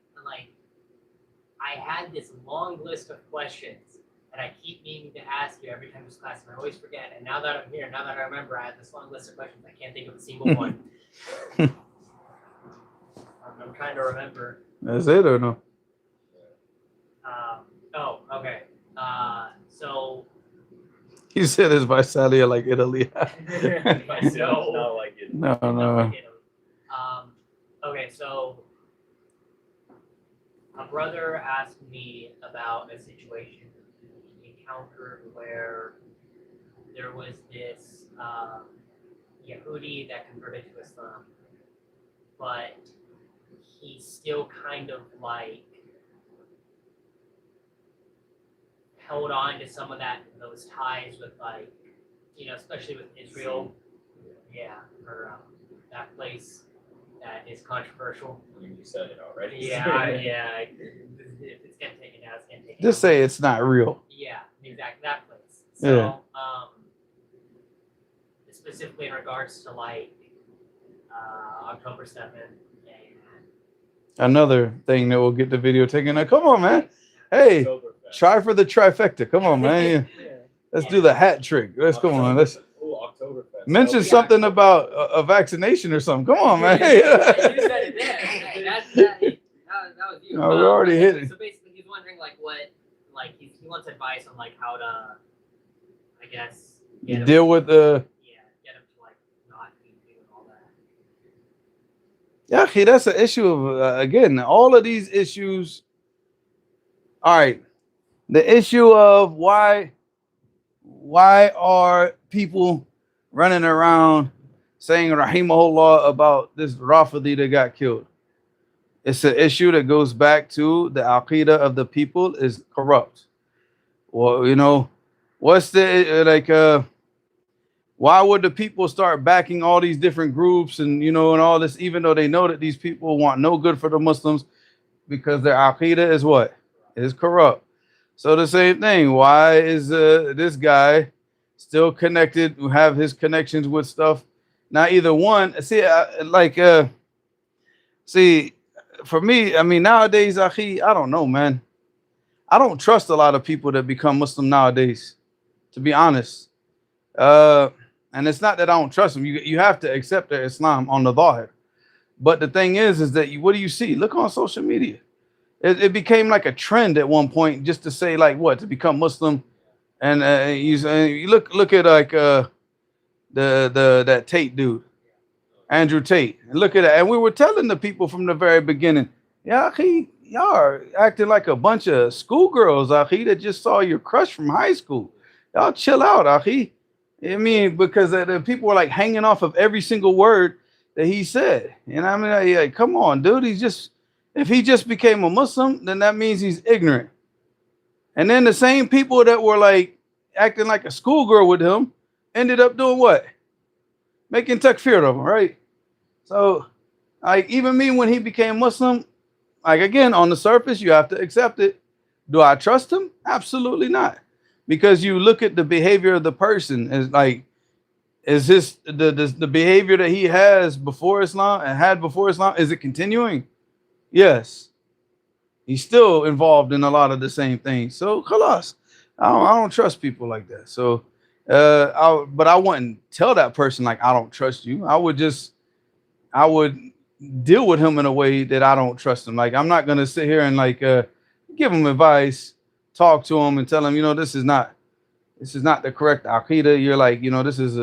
S3: had this long list of questions that I keep meaning to ask you every time there's class, and I always forget. And now that I'm here, now that I remember, I have this long list of questions. I can't think of a single one. I'm trying to remember.
S1: That's it or no?
S3: Okay. So.
S1: You said it's Visalia like Italy.
S2: No, not like it.
S1: No.
S3: Okay, so a brother asked me about a situation he encountered where there was this Yehudi that converted to Islam, but he still kind of like held on to some of those ties with especially with Israel. Yeah, or that place that is controversial.
S2: You said it already.
S3: Yeah. If it's getting taken down, it's getting taken down.
S1: Just say it's not real.
S3: Yeah, exactly, that place. So, specifically in regards to October 7th and
S1: Another thing that will get the video taken. Now, come on, man. Hey, try for the trifecta. Come on, man. Let's do the hat trick. Let's come on. Let's mention something about a vaccination or something. Come on, man.
S3: You said it there. That was you.
S1: No, we already hit it.
S3: So basically, he's wondering he wants advice on how to, I guess,
S1: deal with the.
S3: Get him to not be doing all
S1: Yeah,
S3: that.
S1: that's an issue of again, all of these issues. All right, the issue of why are people running around saying rahimahullah about this Rafidi that got killed? It's an issue that goes back to the aqidah of the people is corrupt. Well, what's the Why would the people start backing all these different groups and and all this, even though they know that these people want no good for the Muslims because their aqidah is what? Is corrupt. So the same thing. Why is this guy still connected? Have his connections with stuff? Now, either one. See, see, for me, I mean, nowadays, I don't know, man. I don't trust a lot of people that become Muslim nowadays, to be honest. Uh, and it's not that I don't trust them. You have to accept their Islam on the zahir. But the thing is that what do you see? Look on social media. It became like a trend at one point just to say like what to become Muslim, and you look at like the that Tate dude, Andrew Tate, and look at that. And we were telling the people from the very beginning, yeah, y'all are acting like a bunch of schoolgirls, that just saw your crush from high school. Y'all chill out, I mean, because the people were like hanging off of every single word that he said. And I mean, like, come on, dude. If he just became a Muslim, then that means he's ignorant. And then the same people that were like acting like a schoolgirl with him ended up doing what? Making takfir of him, right? So, like, even me, when he became Muslim, like, again, on the surface, you have to accept it. Do I trust him? Absolutely not. Because you look at the behavior of the person as like, is this the behavior that he has before Islam and had before Islam? Is it continuing? Yes. He's still involved in a lot of the same things. So, khalas, I don't trust people like that. So, but I wouldn't tell that person like I don't trust you. I would deal with him in a way that I don't trust him. Like I'm not gonna sit here and like give him advice, talk to him, and tell him, this is not the correct aqidah. You're like, this is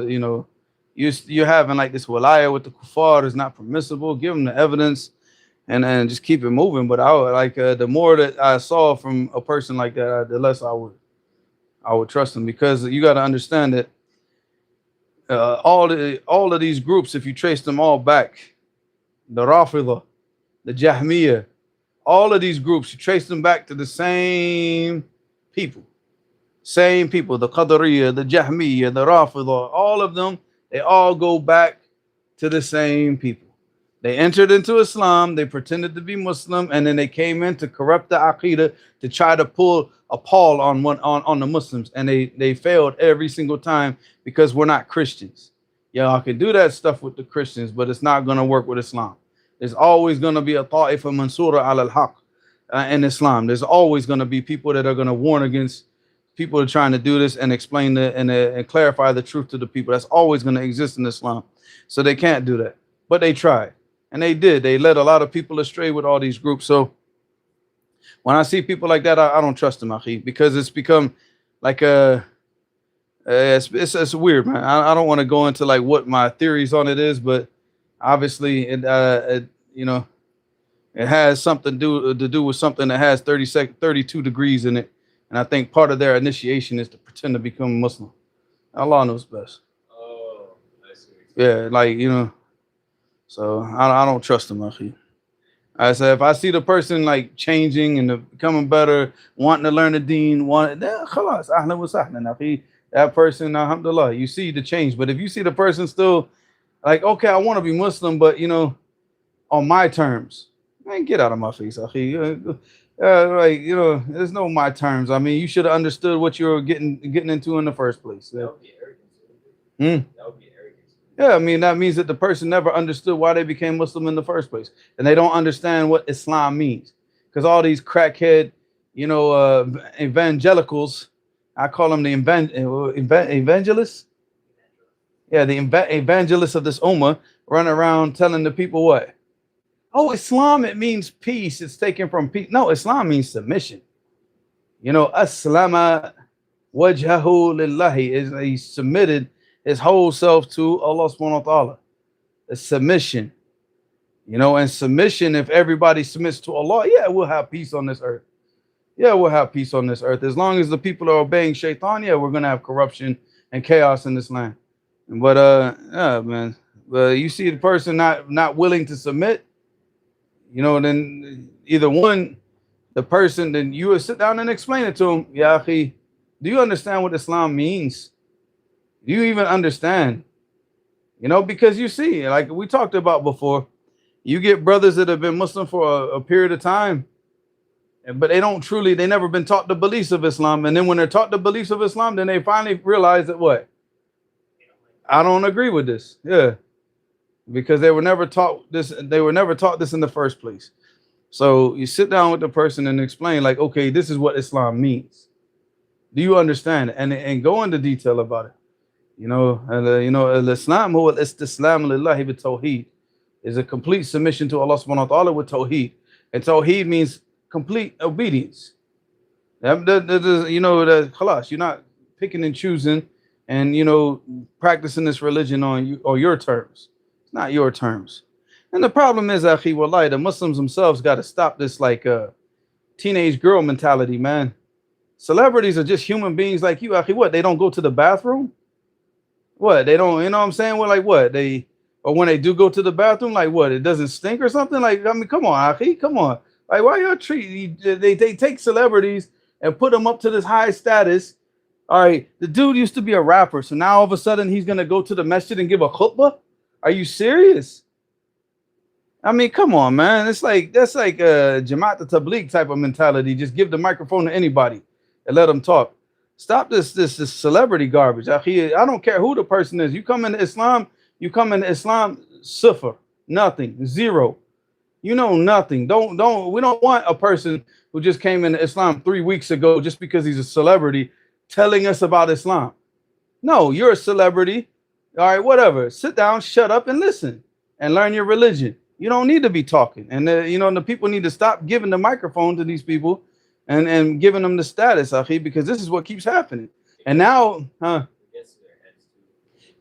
S1: you're having like this walaya with the kuffar is not permissible. Give him the evidence and just keep it moving. But I would like the more that I saw from a person like that, the less I would trust them, because you got to understand that all of these groups, if you trace them all back, the Rafidah, the Jahmiyyah, all of these groups, you trace them back to the same people. Same people, the Qadariyya, the Jahmiyyah, the Rafidah, all of them, they all go back to the same people. They entered into Islam, they pretended to be Muslim, and then they came in to corrupt the Aqidah to try to pull a pall on the Muslims. And they failed every single time because we're not Christians. Y'all can do that stuff with the Christians, but it's not going to work with Islam. There's always going to be a ta'ifa mansura al-haq in Islam. There's always going to be people that are going to warn against people are trying to do this and explain and clarify the truth to the people. That's always going to exist in Islam. So they can't do that. But they tried. And they did. They led a lot of people astray with all these groups. So when I see people like that, I don't trust them, akhi, because it's become like it's weird, man. I don't want to go into like what my theories on it is, but obviously it has something to do with something that has 32 degrees in it. And I think part of their initiation is to pretend to become Muslim. Allah knows best.
S2: Oh, I see.
S1: Yeah, like, so I don't trust them, akhi. I said, if I see the person like changing and becoming better, wanting to learn the deen, khalas, ahlan wa sahlan, akhi. That person, alhamdulillah, you see the change. But if you see the person still like, okay, I want to be Muslim, but on my terms, man, get out of my face, akhi. There's no my terms. I mean, you should have understood what you were getting into in the first place.
S2: That would be arrogance. That would be arrogance.
S1: Yeah, I mean, that means that the person never understood why they became Muslim in the first place. And they don't understand what Islam means. Because all these crackhead, evangelicals, I call them the evangelists. Yeah, the evangelists of this ummah run around telling the people what? Oh, Islam, it means peace. It's taken from peace. No, Islam means submission. Aslama wajhahu lillahi. He submitted his whole self to Allah subhanahu wa ta'ala. It's submission. And submission, if everybody submits to Allah, yeah, we'll have peace on this earth. Yeah, we'll have peace on this earth. As long as the people are obeying shaitan, yeah, we're going to have corruption and chaos in this land. But, yeah, man. But you see the person not willing to submit, then either one, the person, then you would sit down and explain it to him. Ya akhi, do you understand what Islam means? Do you even understand? You know, because you see, like we talked about before, you get brothers that have been Muslim for a period of time, but they never been taught the beliefs of Islam. And then when they're taught the beliefs of Islam, then they finally realize that what? I don't agree with this. Yeah. Because they were never taught this. They were never taught this in the first place. So you sit down with the person and explain, like, okay, this is what Islam means. Do you understand? And go into detail about it. You know, Islam huwa al-istislam lillahi bit-tawheed, is a complete submission to Allah subhanahu wa ta'ala with tawheed. And tawheed means complete obedience. Khalas, you're not picking and choosing and, practicing this religion on you or your terms. It's not your terms. And the problem is, akhi, wallahi, the Muslims themselves got to stop this like teenage girl mentality, man. Celebrities are just human beings like you, akhi. What, they don't go to the bathroom? What, they don't, you know what I'm saying? Well, like what? Or when they do go to the bathroom, like what? It doesn't stink or something? Like, I mean, come on, akhi, come on. Like, why y'all they take celebrities and put them up to this high status. All right, the dude used to be a rapper, so now all of a sudden he's gonna go to the masjid and give a khutbah? Are you serious? I mean, come on, man. That's like a Jamaat al-Tabligh type of mentality. Just give the microphone to anybody and let them talk. Stop this celebrity garbage. I don't care who the person is. You come into Islam, suffer, nothing, zero. You know nothing. We don't want a person who just came into Islam 3 weeks ago just because he's a celebrity telling us about Islam. No, you're a celebrity. All right, whatever. Sit down, shut up, and listen and learn your religion. You don't need to be talking. And the people need to stop giving the microphone to these people and giving them the status, akhi, because this is what keeps happening. And now,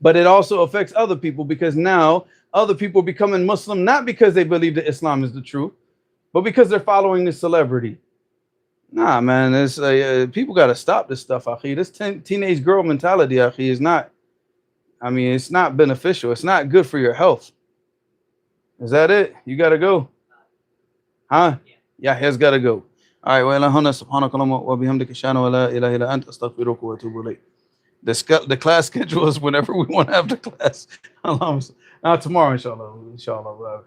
S1: but it also affects other people, because now other people are becoming Muslim not because they believe that Islam is the truth, but because they're following this celebrity. Nah, man, it's people got to stop this stuff, akhi. This teenage girl mentality, akhi, is not. I mean, it's not beneficial. It's not good for your health. Is that it? You got to go? Huh? Yeah, he's got to go. All right, well, subhanakallahumma wa bihamdika ashhadu an la ilaha illa anta astaghfiruka wa atubu ilayk. The class schedule is whenever we want to have the class. Tomorrow, inshallah.